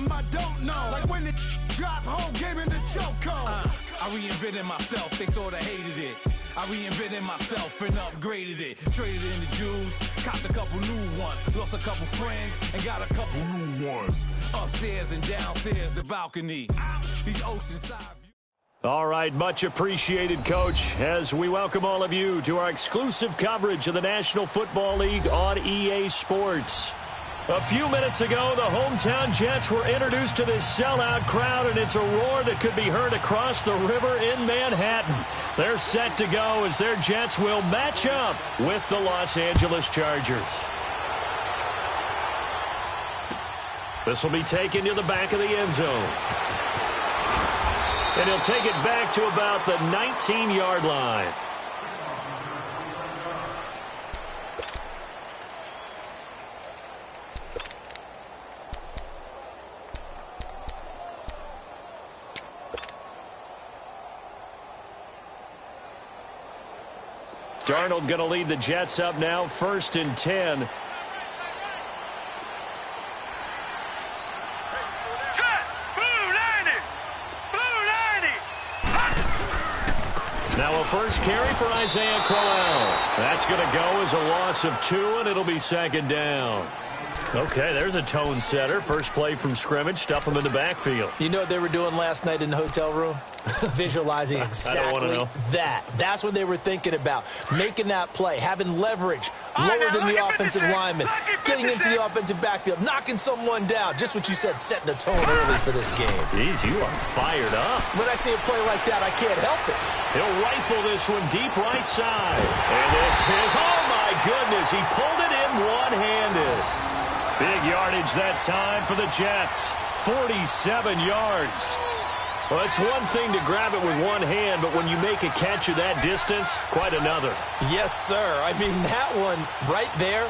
something I don't know. Like when it dropped home, gave me the chokehold. I reinvented myself, they sorta hated it. I reinvented myself and upgraded it. Traded in the Jews, copped a couple new ones. Lost a couple friends and got a couple new ones. Upstairs and downstairs, the balcony. These oceanside. All right, much appreciated, Coach, as we welcome all of you to our exclusive coverage of the National Football League on EA Sports. A few minutes ago, the hometown Jets were introduced to this sellout crowd, and it's a roar that could be heard across the river in Manhattan. They're set to go as their Jets will match up with the Los Angeles Chargers. This will be taken to the back of the end zone. And he'll take it back to about the 19-yard line. Darnold going to lead the Jets up now, 1st and 10. Now a first carry for Isaiah Crowell. That's going to go as a loss of 2, and it'll be 2nd down. Okay, there's a tone setter. First play from scrimmage, stuff him in the backfield. You know what they were doing last night in the hotel room? Visualizing exactly that. That's what they were thinking about. Making that play, having leverage, lower than the offensive lineman, getting into the offensive backfield, knocking someone down. Just what you said, setting the tone early for this game. Jeez, you are fired up. When I see a play like that, I can't help it. He'll rifle this one deep right side. And this is, oh my goodness, he pulled it in one-handed. Big yardage that time for the Jets. 47 yards. Well, it's one thing to grab it with one hand, but when you make a catch of that distance, quite another. Yes, sir. I mean, that one right there,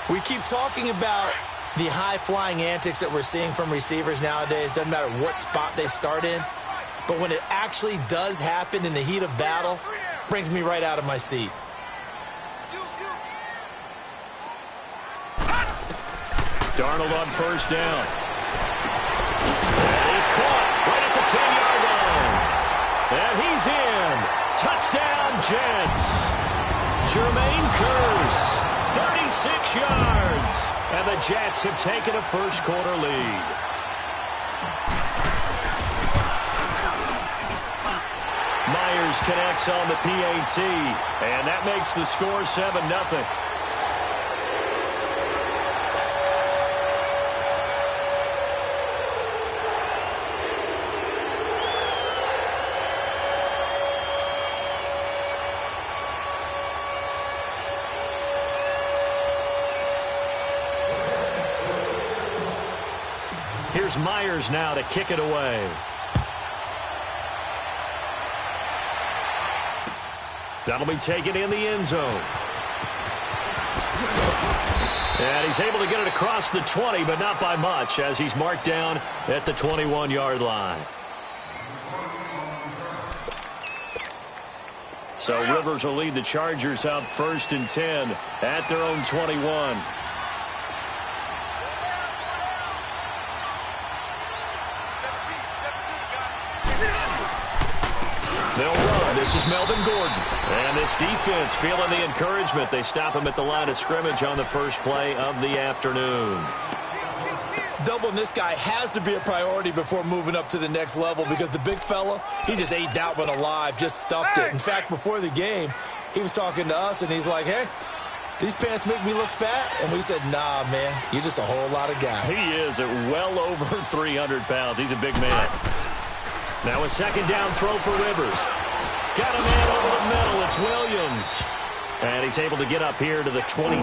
we keep talking about the high-flying antics that we're seeing from receivers nowadays. Doesn't matter what spot they start in. But when it actually does happen in the heat of battle, brings me right out of my seat. Darnold on 1st down. And he's caught right at the 10-yard line. And he's in. Touchdown, Jets. Jermaine Kearse, 36 yards. And the Jets have taken a first-quarter lead. Myers connects on the PAT. And that makes the score 7-0. Here's Myers now to kick it away. That'll be taken in the end zone. And he's able to get it across the 20, but not by much, as he's marked down at the 21-yard line. So Rivers will lead the Chargers out 1st and 10 at their own 21. They'll run. This is Melvin Gordon. And this defense feeling the encouragement. They stop him at the line of scrimmage on the first play of the afternoon. Doubling this guy has to be a priority before moving up to the next level, because the big fella, he just ate that one alive, just stuffed it. In fact, before the game, he was talking to us, and he's like, hey, these pants make me look fat? And we said, nah, man, you're just a whole lot of guy. He is at well over 300 pounds. He's a big man. Now a 2nd down throw for Rivers. Got a man over the middle. It's Williams. And he's able to get up here to the 26.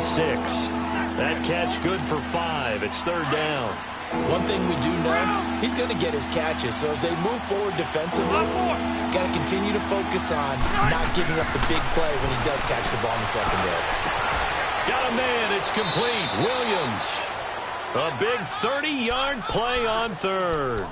That catch good for 5. It's 3rd down. One thing we do know, he's going to get his catches. So as they move forward defensively, got to continue to focus on not giving up the big play when he does catch the ball in the secondary. Got a man. It's complete. Williams. A big 30-yard play on 3rd.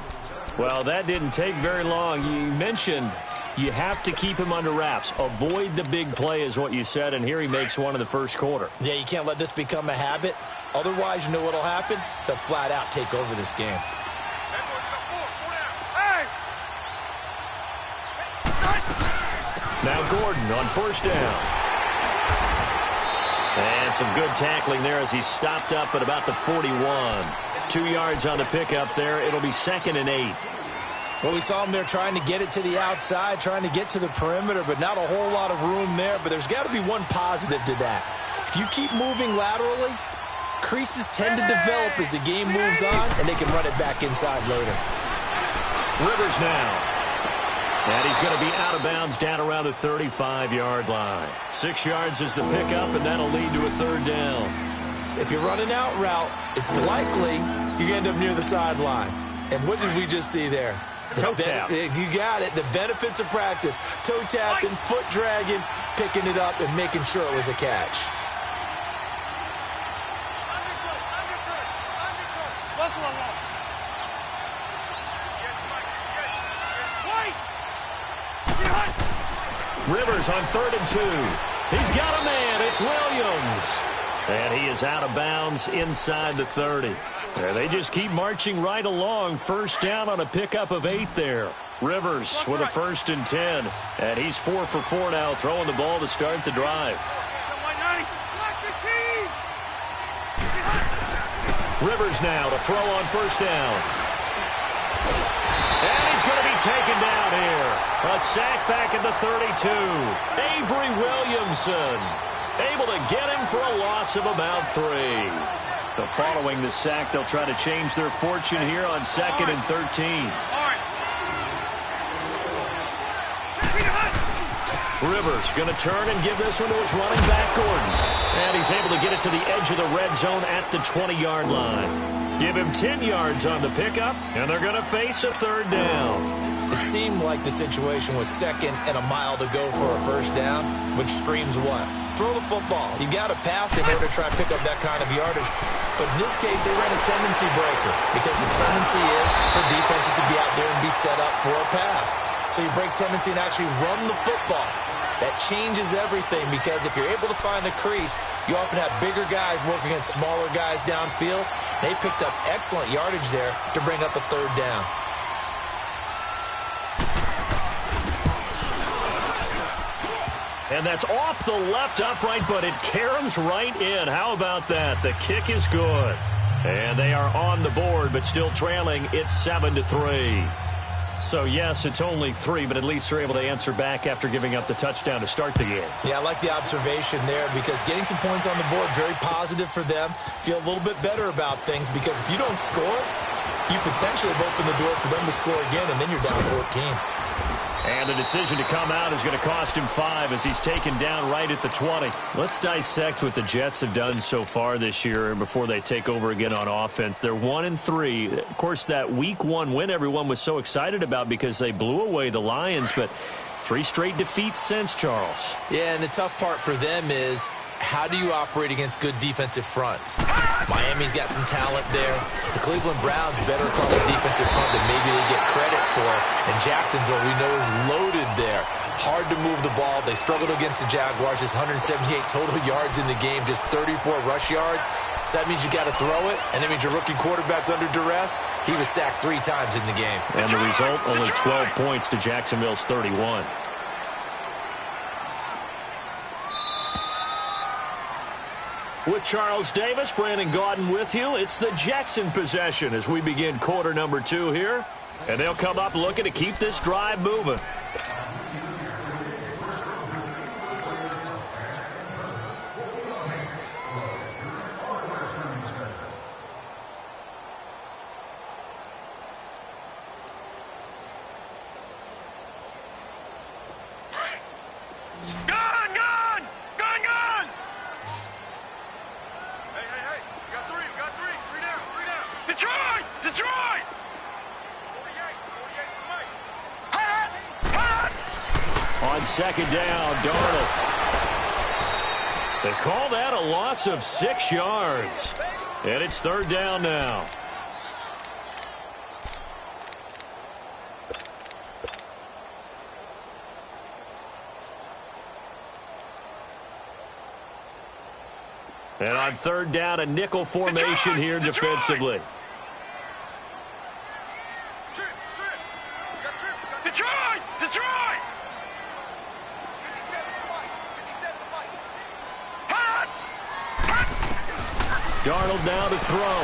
Well, that didn't take very long. You mentioned you have to keep him under wraps. Avoid the big play is what you said, and here he makes one in the first quarter. Yeah, you can't let this become a habit. Otherwise, you know what will happen? They'll flat out take over this game. Now Gordon on first down. And some good tackling there as he stopped up at about the 41. 2 yards on the pickup there. It'll be 2nd and 8. Well, we saw him there trying to get it to the outside, trying to get to the perimeter, but not a whole lot of room there. But there's got to be one positive to that. If you keep moving laterally, creases tend to develop as the game moves on, and they can run it back inside later. Rivers now. And he's going to be out of bounds down around the 35-yard line. 6 yards is the pickup, and that'll lead to a 3rd down. If you're running out route, it's likely you end up near the sideline. And what did we just see there? Toe tap. You got it. The benefits of practice. Toe tapping, foot dragging, picking it up, and making sure it was a catch. Rivers on 3rd and 2. He's got a man. It's Williams. And he is out of bounds inside the 30. And they just keep marching right along. First down on a pickup of 8 there. Rivers with a 1st and 10. And he's 4 for 4 now, throwing the ball to start the drive. Rivers now to throw on first down. And he's going to be taken down here. A sack back at the 32. Avery Williamson able to get him for a loss of about 3. But following the sack, they'll try to change their fortune here on 2nd and 13. Rivers going to turn and give this one to his running back, Gordon. And he's able to get it to the edge of the red zone at the 20-yard line. Give him 10 yards on the pickup, and they're going to face a 3rd down. It seemed like the situation was 2nd and a mile to go for a 1st down, which screams what? Throw the football. You got to pass in order to try to pick up that kind of yardage. But in this case, they ran a tendency breaker because the tendency is for defenses to be out there and be set up for a pass. So you break tendency and actually run the football. That changes everything because if you're able to find a crease, you often have bigger guys working against smaller guys downfield. They picked up excellent yardage there to bring up a 3rd down. And that's off the left upright, but it caroms right in. How about that? The kick is good. And they are on the board, but still trailing. It's 7-3. So, yes, it's only 3, but at least they're able to answer back after giving up the touchdown to start the game. Yeah, I like the observation there because getting some points on the board, very positive for them. Feel a little bit better about things because if you don't score, you potentially have opened the door for them to score again, and then you're down 14. And the decision to come out is going to cost him 5 as he's taken down right at the 20. Let's dissect what the Jets have done so far this year before they take over again on offense. They're 1-3. Of course, that Week 1 win everyone was so excited about because they blew away the Lions, but 3 straight defeats since, Charles. Yeah, and the tough part for them is how do you operate against good defensive fronts? Miami's got some talent there. The Cleveland Browns better across the defensive front than maybe they get credit for. And Jacksonville, we know, is loaded there. Hard to move the ball. They struggled against the Jaguars. Just 178 total yards in the game, just 34 rush yards. So that means you got to throw it, and that means your rookie quarterback's under duress. He was sacked 3 times in the game. And the result, only 12 points to Jacksonville's 31. With Charles Davis, Brandon Gaudin with you. It's the Jackson possession as we begin quarter number 2 here. And they'll come up looking to keep this drive moving. On second down, Darnold. They call that a loss of 6 yards. And it's 3rd down now. And on 3rd down, a nickel formation here defensively. Darnold now to throw.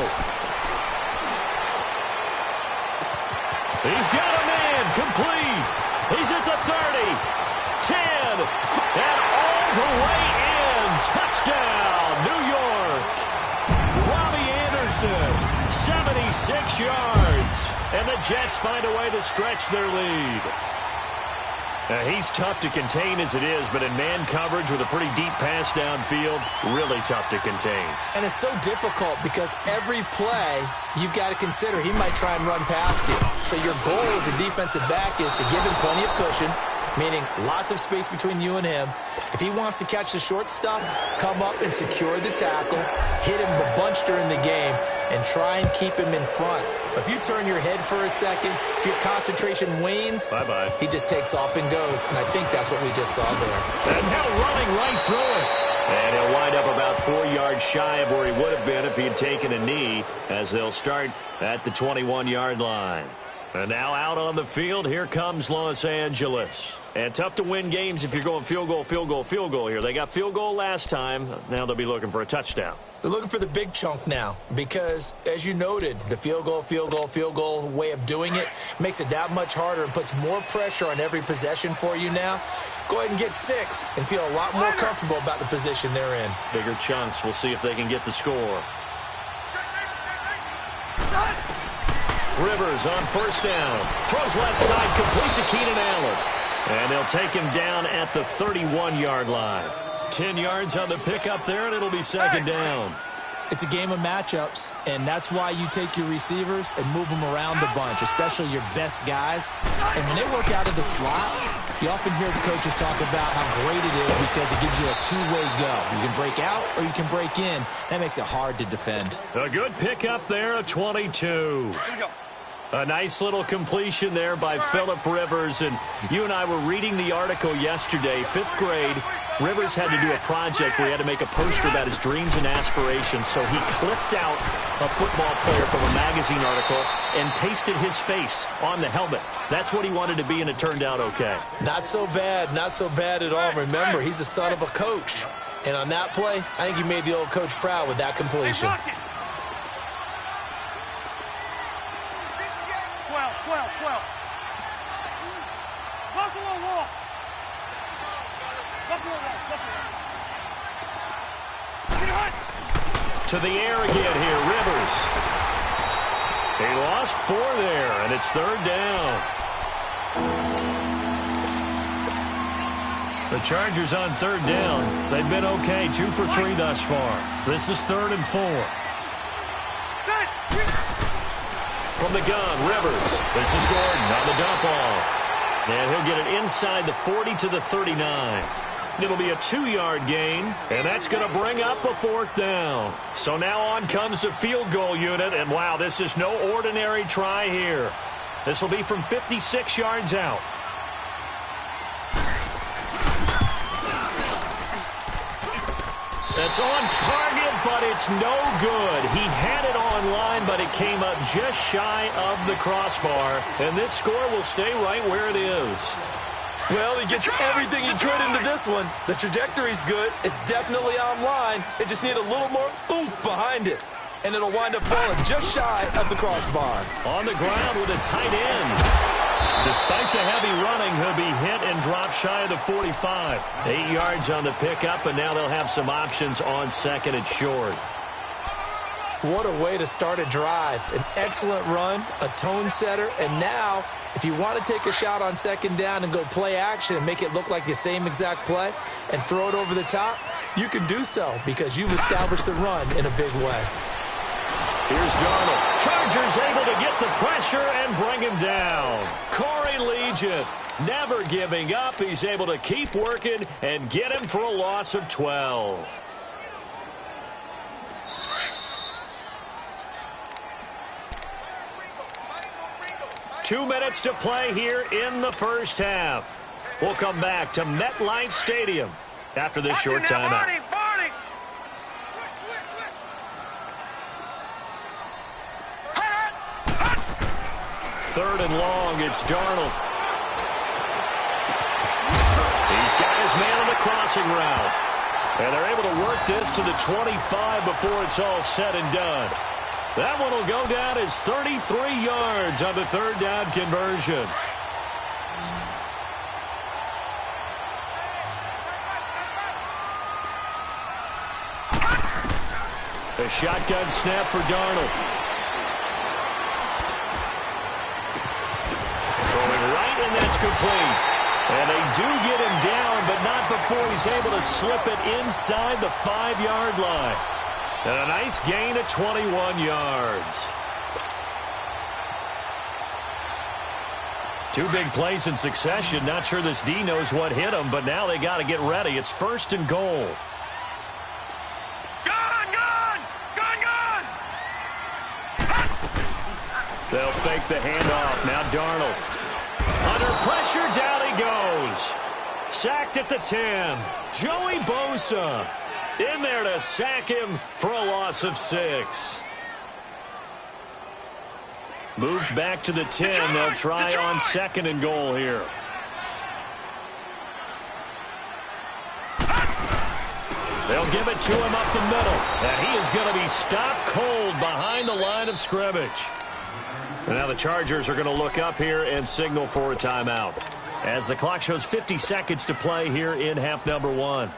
He's got a man, complete. He's at the 30, 10, and all the way in. Touchdown, New York. Robbie Anderson, 76 yards. And the Jets find a way to stretch their lead. He's tough to contain as it is, but in man coverage with a pretty deep pass downfield, really tough to contain. And it's so difficult because every play you've got to consider he might try and run past you. So your goal as a defensive back is to give him plenty of cushion, meaning lots of space between you and him. If he wants to catch the short stuff, come up and secure the tackle, hit him a bunch during the game, and try and keep him in front. But if you turn your head for a second, if your concentration wanes, bye-bye. He just takes off and goes, and I think that's what we just saw there. And now running right through it. And he'll wind up about 4 yards shy of where he would have been if he had taken a knee, as they'll start at the 21-yard line. And now out on the field, here comes Los Angeles. And tough to win games if you're going field goal, field goal, field goal here. They got field goal last time. Now they'll be looking for a touchdown. They're looking for the big chunk now because, as you noted, the field goal way of doing it makes it that much harder and puts more pressure on every possession for you now. Go ahead and get 6 and feel a lot more comfortable about the position they're in. Bigger chunks. We'll see if they can get the score. Rivers on first down. Throws left side, complete to Keenan Allen. And they'll take him down at the 31-yard line. 10 yards on the pickup there, and it'll be second down. It's a game of matchups, and that's why you take your receivers and move them around a bunch, especially your best guys. And when they work out of the slot, you often hear the coaches talk about how great it is because it gives you a two-way go. You can break out or you can break in. That makes it hard to defend. A good pickup there, a 22. A nice little completion there by Phillip Rivers. And you and I were reading the article yesterday, 5th grade. Rivers had to do a project where he had to make a poster about his dreams and aspirations. So he clipped out a football player from a magazine article and pasted his face on the helmet. That's what he wanted to be, and it turned out okay. Not so bad at all. Remember, he's the son of a coach. And on that play, I think he made the old coach proud with that completion. 12. Buffalo wall. To the air again here, Rivers. He lost 4 there, and it's 3rd down. The Chargers on 3rd down. They've been okay, 2 for 3 thus far. This is 3rd and 4. From the gun, Rivers. This is Gordon on the dump off. And he'll get it inside the 40 to the 39. It'll be a 2-yard gain, and that's going to bring up a 4th down. So now on comes the field goal unit, and wow, this is no ordinary try here. This will be from 56 yards out. That's on target, but it's no good. He had it on line, but it came up just shy of the crossbar, and this score will stay right where it is. Well, he gets everything he could into this one. The trajectory's good. It's definitely online. It just need a little more oomph behind it. And it'll wind up falling just shy of the crossbar. On the ground with a tight end. Despite the heavy running, he'll be hit and drop shy of the 45. 8 yards on the pickup, and now they'll have some options on 2nd and short. What a way to start a drive. An excellent run, a tone setter, and now if you want to take a shot on 2nd down and go play action and make it look like the same exact play and throw it over the top, you can do so because you've established the run in a big way. Here's Darnold. Chargers able to get the pressure and bring him down. Corey Legion never giving up. He's able to keep working and get him for a loss of 12. Two minutes to play here in the first half. We'll come back to MetLife Stadium after this short timeout. 3rd and long, it's Darnold. He's got his man on the crossing route. And they're able to work this to the 25 before it's all said and done. That one will go down as 33 yards on the third down conversion. A shotgun snap for Darnold. Throwing right, and that's complete. And they do get him down, but not before he's able to slip it inside the 5-yard line. And a nice gain of 21 yards. Two big plays in succession. Not sure this D knows what hit him, but now they got to get ready. It's 1st and goal. They'll fake the handoff. Now Darnold. Under pressure, down he goes. Sacked at the 10. Joey Bosa in there to sack him for a loss of 6. Moved back to the 10. They'll try on 2nd and goal here. They'll give it to him up the middle. And he is going to be stopped cold behind the line of scrimmage. And now the Chargers are going to look up here and signal for a timeout, as the clock shows 50 seconds to play here in half number 1.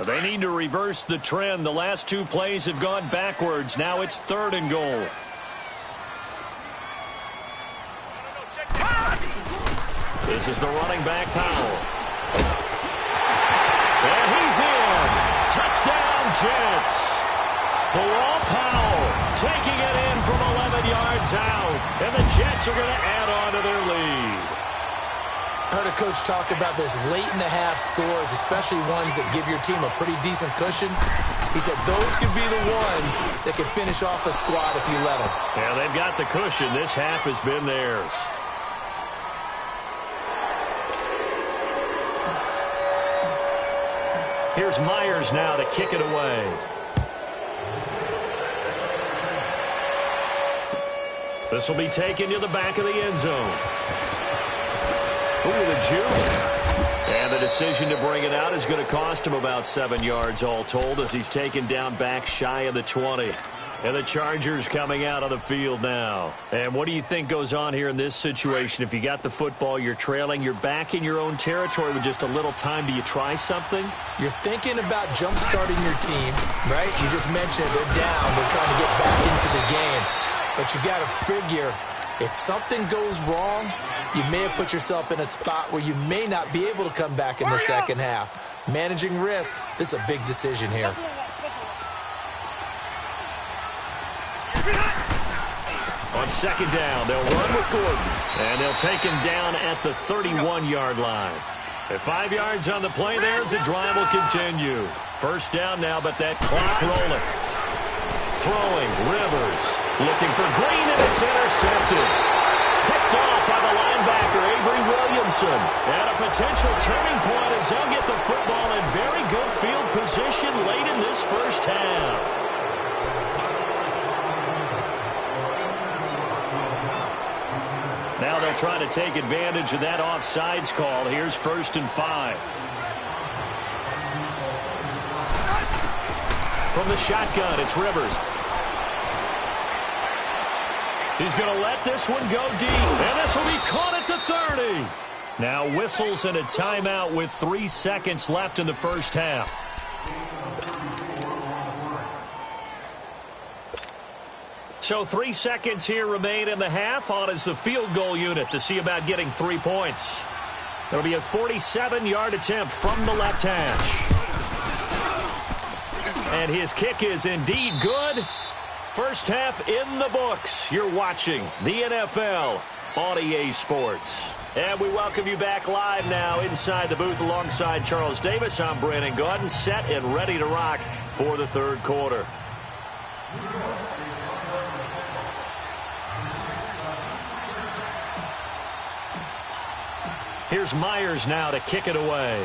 They need to reverse the trend. The last 2 plays have gone backwards. Now it's 3rd and goal. This is the running back, Powell. And he's in. Touchdown, Jets. Bilal Powell taking it in from 11 yards out. And the Jets are going to add on to their lead. I heard a coach talk about those late-in-the-half scores, especially ones that give your team a pretty decent cushion. He said those could be the ones that could finish off a squad if you let them. Yeah, they've got the cushion. This half has been theirs. Here's Myers now to kick it away. This will be taken to the back of the end zone. Ooh, the juke. And the decision to bring it out is going to cost him about 7 yards all told, as he's taken down back shy of the 20. And the Chargers coming out on the field now. And what do you think goes on here in this situation? If you got the football, you're trailing, you're back in your own territory with just a little time. Do you try something? You're thinking about jump-starting your team, right? You just mentioned they're down. They're trying to get back into the game. But you got to figure, if something goes wrong, you may have put yourself in a spot where you may not be able to come back in the second half. Managing risk, this is a big decision here. On 2nd down, they'll run with Gordon. And they'll take him down at the 31-yard line. At 5 yards on the play there, the drive will continue. 1st down now, but that clock rolling. Throwing, Rivers. Looking for Green, and it's intercepted. Picked off by the linebacker, Avery Williamson. And a potential turning point as they'll get the football in very good field position late in this first half. Now they'll try to take advantage of that offsides call. Here's 1st and 5. From the shotgun, it's Rivers. He's going to let this one go deep, and this will be caught at the 30. Now whistles and a timeout with 3 seconds left in the first half. So 3 seconds here remain in the half. On is the field goal unit to see about getting 3 points. It'll be a 47-yard attempt from the left hash. And his kick is indeed good. First half in the books. You're watching the NFL on EA Sports. And we welcome you back live now inside the booth alongside Charles Davis. I'm Brandon Gaudin, set and ready to rock for the third quarter. Here's Myers now to kick it away.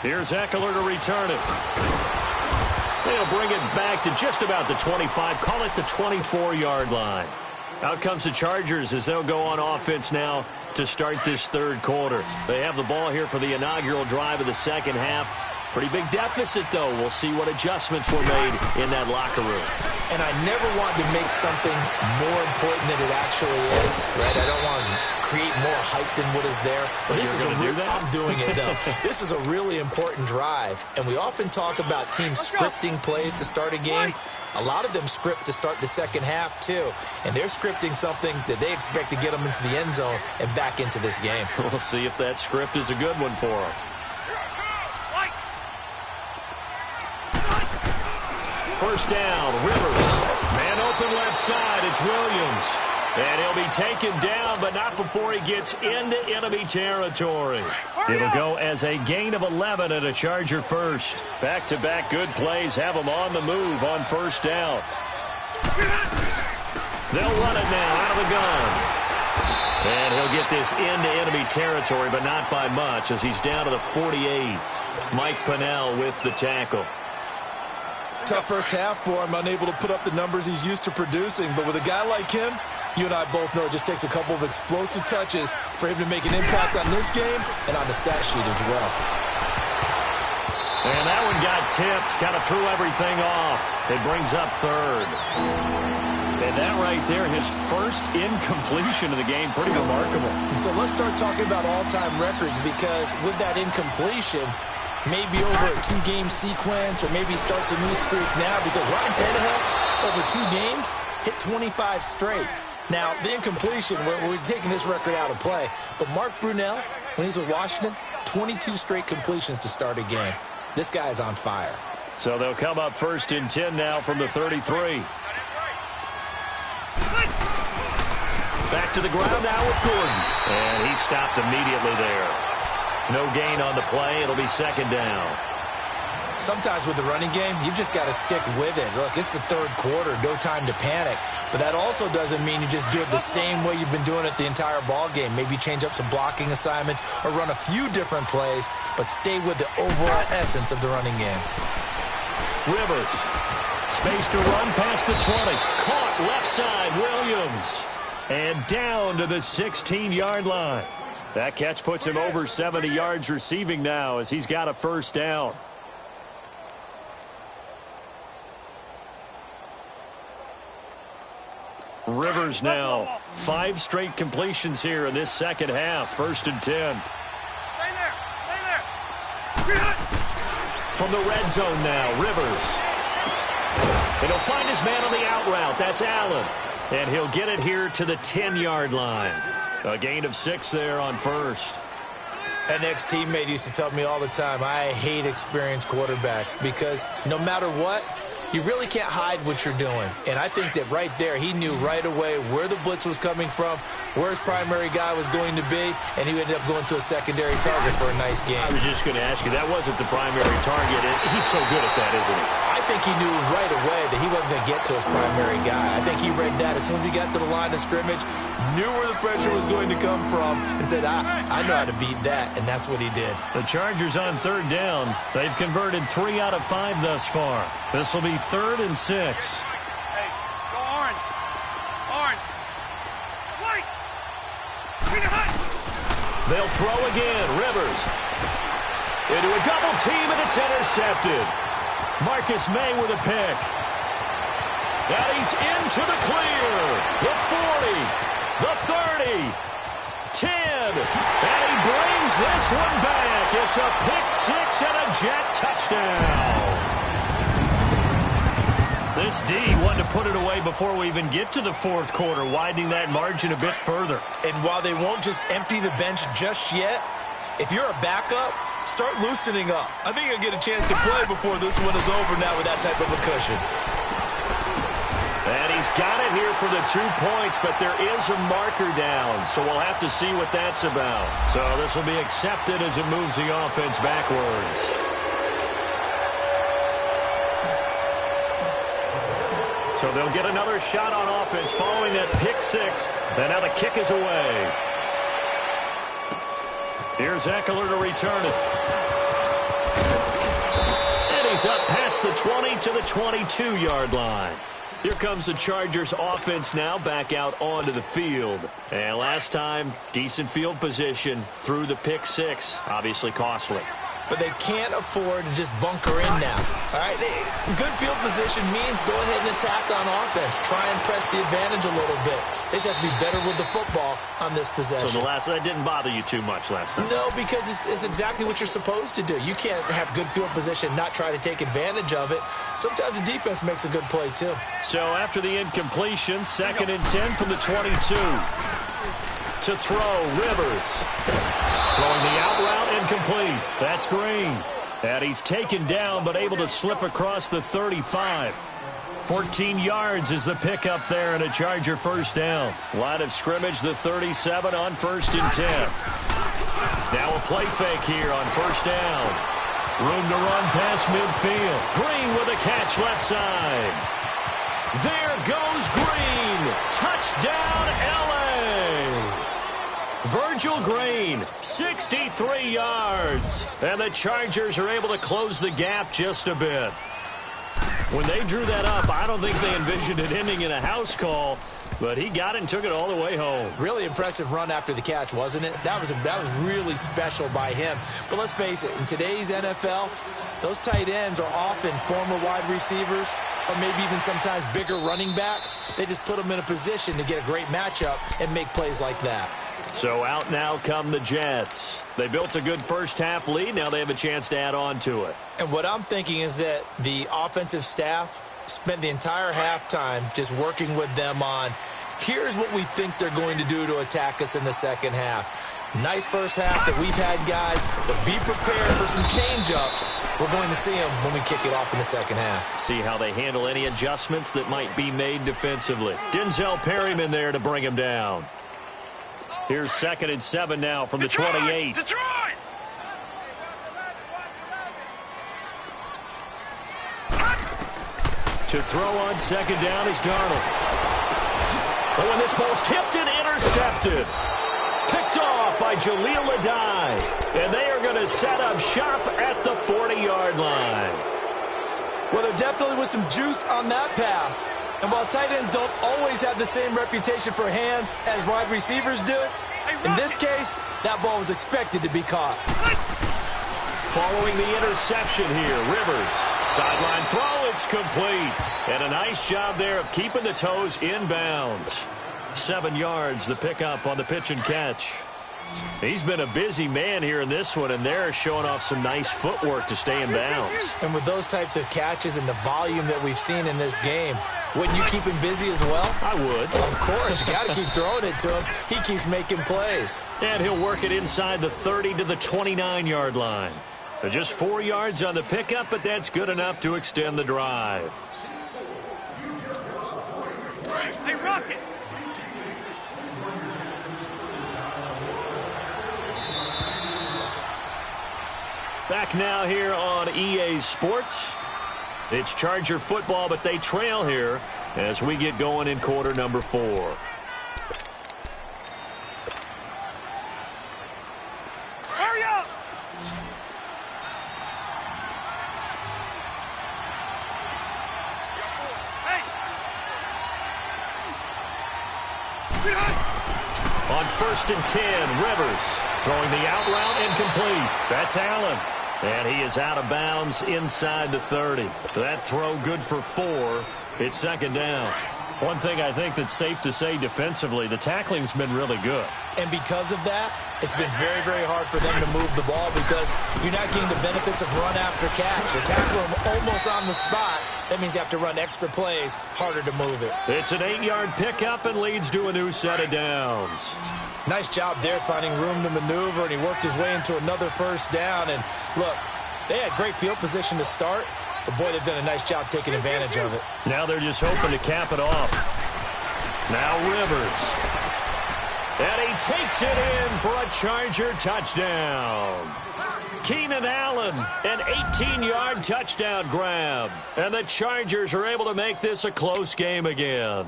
Here's Eckler to return it. They'll bring it back to just about the 25. Call it the 24-yard line. Out comes the Chargers as they'll go on offense now to start this third quarter. They have the ball here for the inaugural drive of the second half. Pretty big deficit, though. We'll see what adjustments were made in that locker room. And I never want to make something more important than it actually is, right? I don't want to create more hype than what is there. But this is I'm doing it, though. This is a really important drive. And we often talk about teams scripting plays to start a game. A lot of them script to start the second half, too. And they're scripting something that they expect to get them into the end zone and back into this game. We'll see if that script is a good one for them. First down, Rivers. Man open left side, it's Williams. And he'll be taken down, but not before he gets into enemy territory. It'll go as a gain of 11 and a Charger first. Back-to-back good plays have him on the move on first down. They'll run it now out of the gun. And he'll get this into enemy territory, but not by much as he's down to the 48. Mike Pennell with the tackle. Tough first half for him, unable to put up the numbers he's used to producing. But with a guy like him, you and I both know it just takes a couple of explosive touches for him to make an impact on this game and on the stat sheet as well. And that one got tipped, kind of threw everything off. It brings up third. And that right there, his first incompletion of the game, pretty remarkable. And so let's start talking about all-time records, because with that incompletion, maybe over a two-game sequence, or maybe he starts a new streak now, because Ryan Tannehill, over 2 games, hit 25 straight. Now, the incompletion, we're taking this record out of play, but Mark Brunell, when he's with Washington, 22 straight completions to start a game. This guy is on fire. So they'll come up first and 10 now from the 33. Back to the ground now with Gordon. And he stopped immediately there. No gain on the play. It'll be second down. Sometimes with the running game, you've just got to stick with it. Look, it's the third quarter, no time to panic. But that also doesn't mean you just do it the same way you've been doing it the entire ball game. Maybe change up some blocking assignments or run a few different plays, but stay with the overall essence of the running game. Rivers. Space to run past the 20. Caught left side, Williams. And down to the 16-yard line. That catch puts him over 70 yards receiving now as he's got a first down. Rivers now 5 straight completions here in this second half. First and 10. Stay there. Stay there. From the red zone now, Rivers. And he'll find his man on the out route. That's Allen. And he'll get it here to the 10-yard line. A gain of 6 there on first. An ex-teammate used to tell me all the time, I hate experienced quarterbacks because no matter what, you really can't hide what you're doing. And I think that right there, he knew right away where the blitz was coming from, where his primary guy was going to be, and he ended up going to a secondary target for a nice game. I was just going to ask you, that wasn't the primary target. He's so good at that, isn't he? I think he knew right away that he wasn't going to get to his primary guy. I think he read that as soon as he got to the line of scrimmage, knew where the pressure was going to come from, and said, I know how to beat that, and that's what he did. The Chargers on third down. They've converted 3 out of 5 thus far. This will be 3rd and 6. Hey, go orange. Orange. White. Green and hot. They'll throw again. Rivers. Into a double team, and it's intercepted. Marcus May with a pick. And he's into the clear. The 40. The 30. 10. And he brings this one back. It's a pick 6 and a jet touchdown. This D wanted to put it away before we even get to the fourth quarter, widening that margin a bit further. And while they won't just empty the bench just yet, if you're a backup, start loosening up. I think you'll get a chance to play before this one is over now with that type of a cushion. And he's got it here for the 2 points, but there is a marker down, so we'll have to see what that's about. So this will be accepted as it moves the offense backwards. So they'll get another shot on offense following that pick 6, and now the kick is away. Here's Eckler to return it. And he's up past the 20 to the 22-yard line. Here comes the Chargers offense now back out onto the field. And last time, decent field position through the pick six. Obviously costly. But they can't afford to just bunker in now. All right, good field position means go ahead and attack on offense. Try and press the advantage a little bit. They just have to be better with the football on this possession. So that didn't bother you too much last time? No, because it's exactly what you're supposed to do. You can't have good field position, not try to take advantage of it. Sometimes the defense makes a good play too. So after the incompletion, 2nd and 10 from the 22. To throw, Rivers. Throwing the out route incomplete. That's Green. And he's taken down but able to slip across the 35. 14 yards is the pickup there and a Charger first down. Line of scrimmage, the 37 on 1st and 10. Now a play fake here on 1st down. Room to run past midfield. Green with a catch left side. There goes Green. Touchdown, L.A. Virgil Green, 63 yards. And the Chargers are able to close the gap just a bit. When they drew that up, I don't think they envisioned it ending in a house call, but he got it and took it all the way home. Really impressive run after the catch, wasn't it? That was really special by him. But let's face it, in today's NFL, those tight ends are often former wide receivers or maybe even sometimes bigger running backs. They just put them in a position to get a great matchup and make plays like that. So out now come the Jets. They built a good first half lead. Now they have a chance to add on to it. And what I'm thinking is that the offensive staff spent the entire halftime just working with them on, here's what we think they're going to do to attack us in the second half. Nice first half that we've had, guys, but be prepared for some change-ups. We're going to see them when we kick it off in the second half. See how they handle any adjustments that might be made defensively. Denzel Perryman there to bring him down. Here's 2nd and 7 now from the 28. Detroit! To throw on 2nd down is Darnold. Oh, and this ball's tipped and intercepted. Picked off by Jaleel Adai. And they are going to set up shop at the 40-yard line. Well, there definitely was some juice on that pass. And while tight ends don't always have the same reputation for hands as wide receivers do, in this case, that ball was expected to be caught. Following the interception here, Rivers. Sideline throw, it's complete. And a nice job there of keeping the toes in bounds. 7 yards, the pickup on the pitch and catch. He's been a busy man here in this one, and they're showing off some nice footwork to stay in bounds. And with those types of catches and the volume that we've seen in this game, wouldn't you keep him busy as well? I would. Of course. You got to keep throwing it to him. He keeps making plays. And he'll work it inside the 30 to the 29-yard line. They're just 4 yards on the pickup, but that's good enough to extend the drive. Hey, Rocket! Back now here on EA Sports. It's Charger football, but they trail here as we get going in quarter number 4. Hurry up! Hey! On 1st and 10, Rivers throwing the out route incomplete. That's Allen. And he is out of bounds inside the 30. That throw good for 4. It's 2nd down. One thing I think that's safe to say defensively, the tackling's been really good. And because of that, it's been very, very hard for them to move the ball because you're not getting the benefits of run after catch. You're tackling them almost on the spot. That means you have to run extra plays, harder to move it. It's an 8-yard pickup and leads to a new set of downs. Nice job there finding room to maneuver, and he worked his way into another first down. And look, they had great field position to start, but boy, they've done a nice job taking advantage of it. Now they're just hoping to cap it off. Now Rivers. And he takes it in for a Charger touchdown. Keenan Allen, an 18-yard touchdown grab. And the Chargers are able to make this a close game again.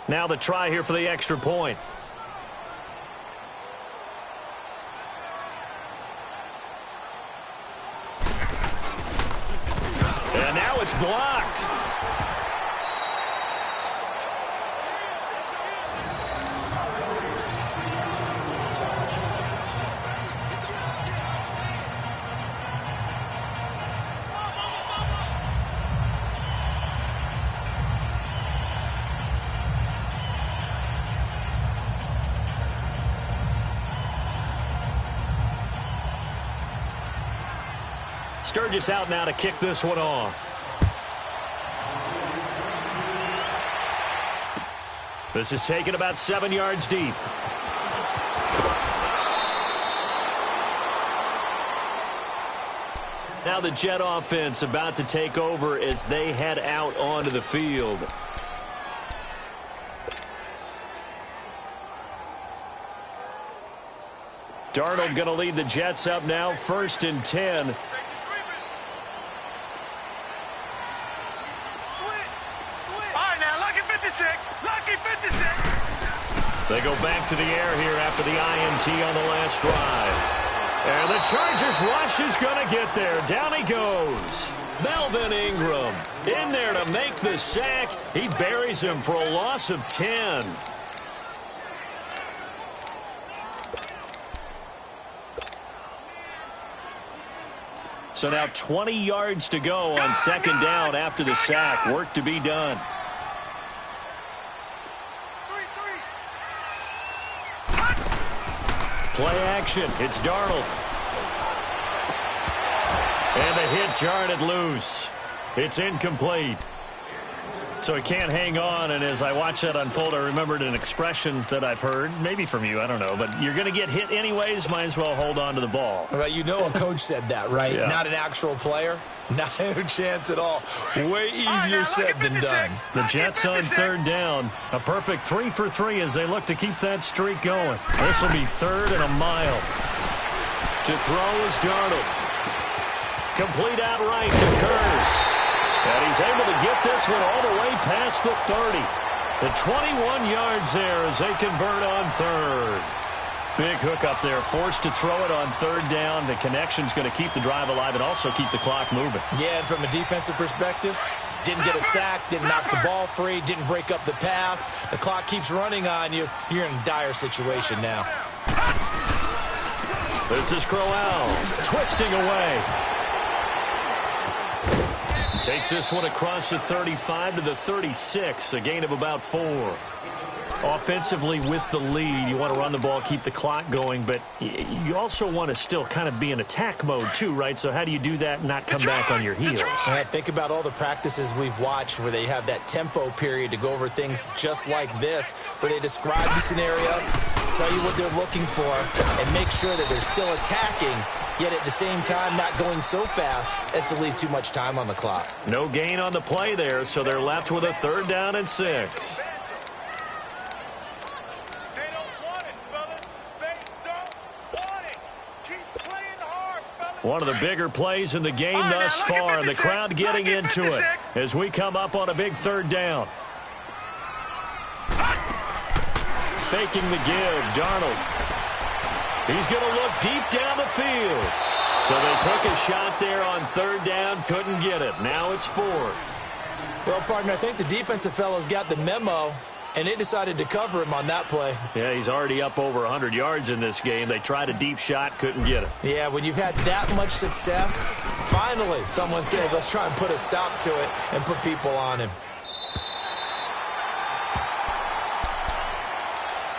Now the try here for the extra point. Sturgis out now to kick this one off. This is taken about 7 yards deep. Now the Jet offense about to take over as they head out onto the field. Darnold going to lead the Jets up now, 1st and 10. They go back to the air here after the INT on the last drive. And the Chargers rush is going to get there. Down he goes. Melvin Ingram in there to make the sack. He buries him for a loss of 10. So now 20 yards to go on 2nd down after the sack. Work to be done. Play action. It's Darnold. And the hit jarred it loose. It's incomplete. So he can't hang on, and as I watch that unfold, I remembered an expression that I've heard, maybe from you, I don't know, but you're going to get hit anyways, might as well hold on to the ball. Well, you know a coach said that, right? Yeah. Not an actual player. Not a chance at all. Way easier said than done. The Jets on 3rd down. A perfect 3 for 3 as they look to keep that streak going. This will be 3rd and a mile. To throw is Darnold. Complete outright to Kurtz. And he's able to get this one all the way past the 30. The 21 yards there as they convert on 3rd. Big hook up there, forced to throw it on 3rd down. The connection's going to keep the drive alive and also keep the clock moving. Yeah, and from a defensive perspective, didn't get a sack, didn't knock the ball free, didn't break up the pass. The clock keeps running on you. You're in a dire situation now. This is Crowell twisting away. Takes this one across the 35 to the 36, a gain of about 4. Offensively with the lead, you want to run the ball, keep the clock going, but you also want to still kind of be in attack mode too, right? So how do you do that and not come back on your heels? Yeah, think about all the practices we've watched where they have that tempo period to go over things just like this, where they describe the scenario, tell you what they're looking for, and make sure that they're still attacking, yet at the same time not going so fast as to leave too much time on the clock. No gain on the play there, so they're left with a 3rd down and 6. One of the bigger plays in the game thus far, and the crowd getting into it as we come up on a big 3rd down. Faking the give, Darnold. He's going to look deep down the field. So they took a shot there on 3rd down, couldn't get it. Now it's 4th. Well, partner, I think the defensive fellows got the memo, and they decided to cover him on that play. Yeah, he's already up over 100 yards in this game. They tried a deep shot, couldn't get it. Yeah, when you've had that much success, finally someone said, let's try and put a stop to it and put people on him.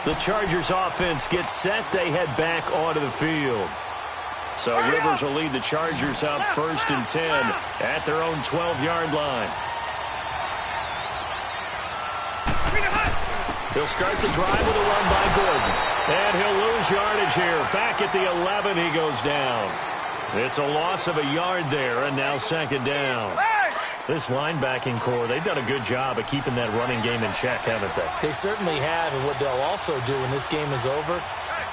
The Chargers offense gets set. They head back onto the field. So Rivers will lead the Chargers up 1st and 10 at their own 12-yard line. He'll start the drive with a run by Gordon. And he'll lose yardage here. Back at the 11, he goes down. It's a loss of a yard there, and now 2nd down. This linebacking core, they've done a good job of keeping that running game in check, haven't they? They certainly have, and what they'll also do when this game is over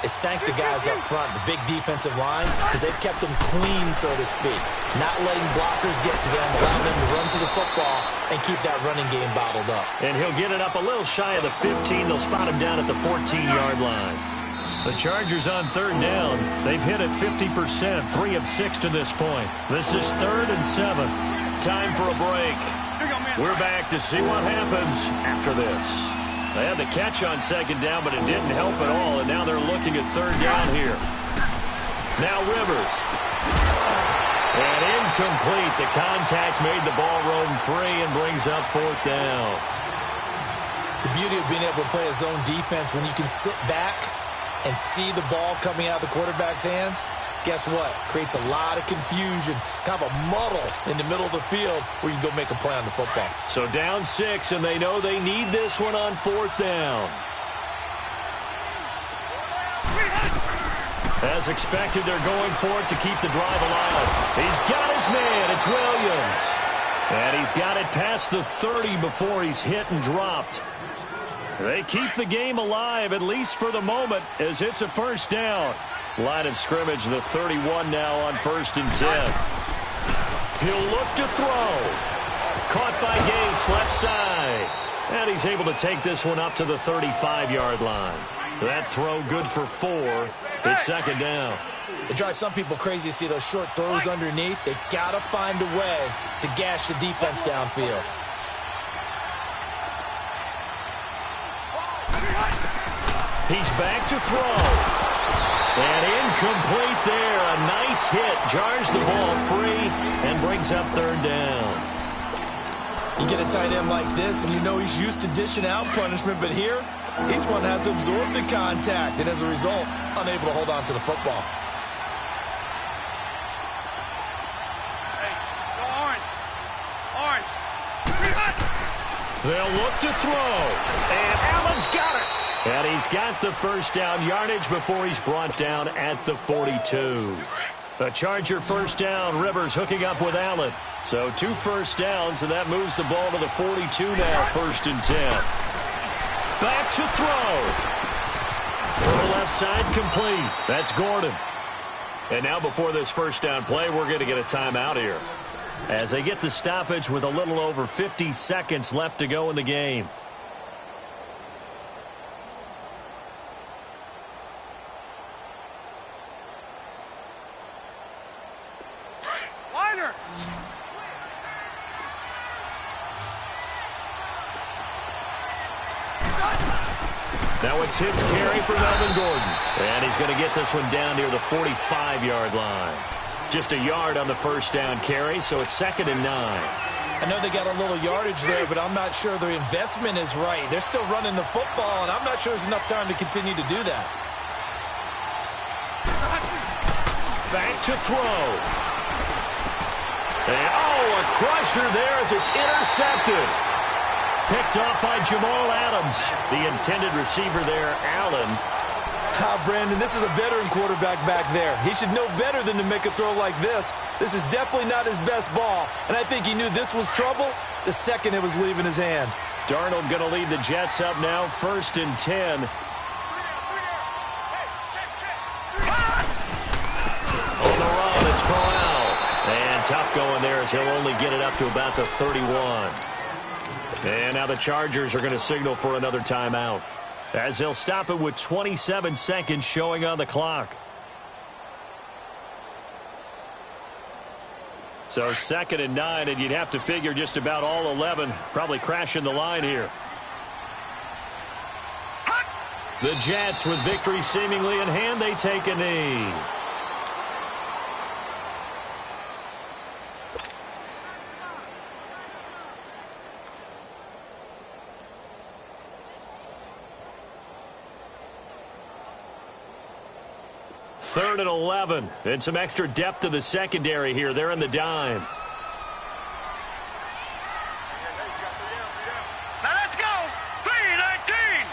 is thank the guys up front, the big defensive line, because they've kept them clean, so to speak. Not letting blockers get to them, allowing them to run to the football and keep that running game bottled up. And he'll get it up a little shy of the 15. They'll spot him down at the 14-yard line. The Chargers on 3rd down. They've hit it 50%, 3 of 6 to this point. This is 3rd and 7. Time for a break. We're back to see what happens after this. They had the catch on 2nd down, but it didn't help at all, and now they're looking at 3rd down here. Now Rivers. And incomplete. The contact made the ball roam free and brings up 4th down. The beauty of being able to play a zone defense when you can sit back and see the ball coming out of the quarterback's hands, guess what? Creates a lot of confusion, kind of a muddle in the middle of the field where you can go make a play on the football. So down 6, and they know they need this one on 4th down. As expected, they're going for it to keep the drive alive. He's got his man. It's Williams. And he's got it past the 30 before he's hit and dropped. They keep the game alive, at least for the moment, as it's a first down. Line of scrimmage, the 31 now on 1st and 10. He'll look to throw. Caught by Gates, left side. And he's able to take this one up to the 35-yard line. That throw good for 4. It's 2nd down. It drives some people crazy to see those short throws underneath. They've got to find a way to gash the defense downfield. He's back to throw. And incomplete there. A nice hit. Jars the ball free and brings up 3rd down. You get a tight end like this, and you know he's used to dishing out punishment, but here, he's one that has to absorb the contact, and as a result, unable to hold on to the football. Hey, go orange. Orange. They'll look to throw. And Allen's got it. And he's got the first down yardage before he's brought down at the 42. A Charger first down. Rivers hooking up with Allen. So 2 first downs, and that moves the ball to the 42 now, 1st and 10. Back to throw. Throw left side complete. That's Gordon. And now before this first down play, we're going to get a timeout here, as they get the stoppage with a little over 50 seconds left to go in the game. Liner. Now a tipped carry for Melvin Gordon. And he's going to get this one down near the 45-yard line. Just a yard on the first down carry, so it's 2nd and 9. I know they got a little yardage there, but I'm not sure their investment is right. They're still running the football, and I'm not sure there's enough time to continue to do that. Back to throw. And, a crusher there as it's intercepted. Picked off by Jamal Adams. The intended receiver there, Allen. Brandon, this is a veteran quarterback back there. He should know better than to make a throw like this. This is definitely not his best ball, and I think he knew this was trouble the second it was leaving his hand. Darnold going to lead the Jets up now, 1st and 10. On the run, it's Corral. And tough going there as he'll only get it up to about the 31. And now the Chargers are going to signal for another timeout, as they'll stop it with 27 seconds showing on the clock. So 2nd and 9, and you'd have to figure just about all 11 probably crashing the line here. The Jets, with victory seemingly in hand, they take a knee. Third and 11, and some extra depth to the secondary here. They're in the dime. Now let's go. 3-19.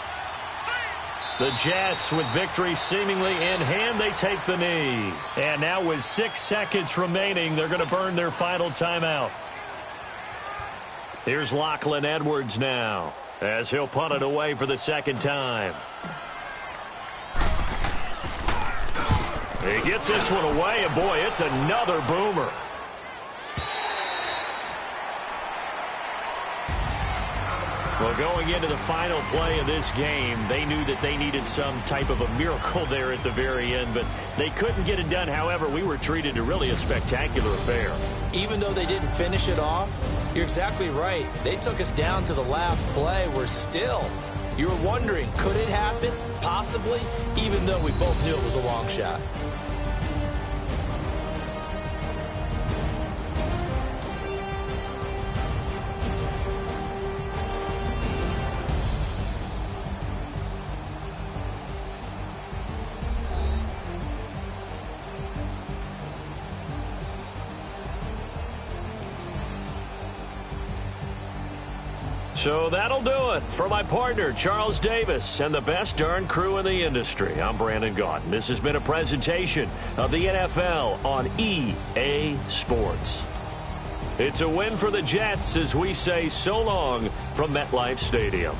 The Jets, with victory seemingly in hand, they take the knee. And now with 6 seconds remaining, they're going to burn their final timeout. Here's Lachlan Edwards now, as he'll punt it away for the 2nd time. He gets this one away, and boy, it's another boomer. Well, going into the final play of this game, they knew that they needed some type of a miracle there at the very end, but they couldn't get it done. However, we were treated to really a spectacular affair. Even though they didn't finish it off, you're exactly right. They took us down to the last play. We're still, you were wondering, could it happen? Possibly, even though we both knew it was a long shot. So that'll do it. For my partner, Charles Davis, and the best darn crew in the industry, I'm Brandon Gaudin. This has been a presentation of the NFL on EA Sports. It's a win for the Jets as we say so long from MetLife Stadium.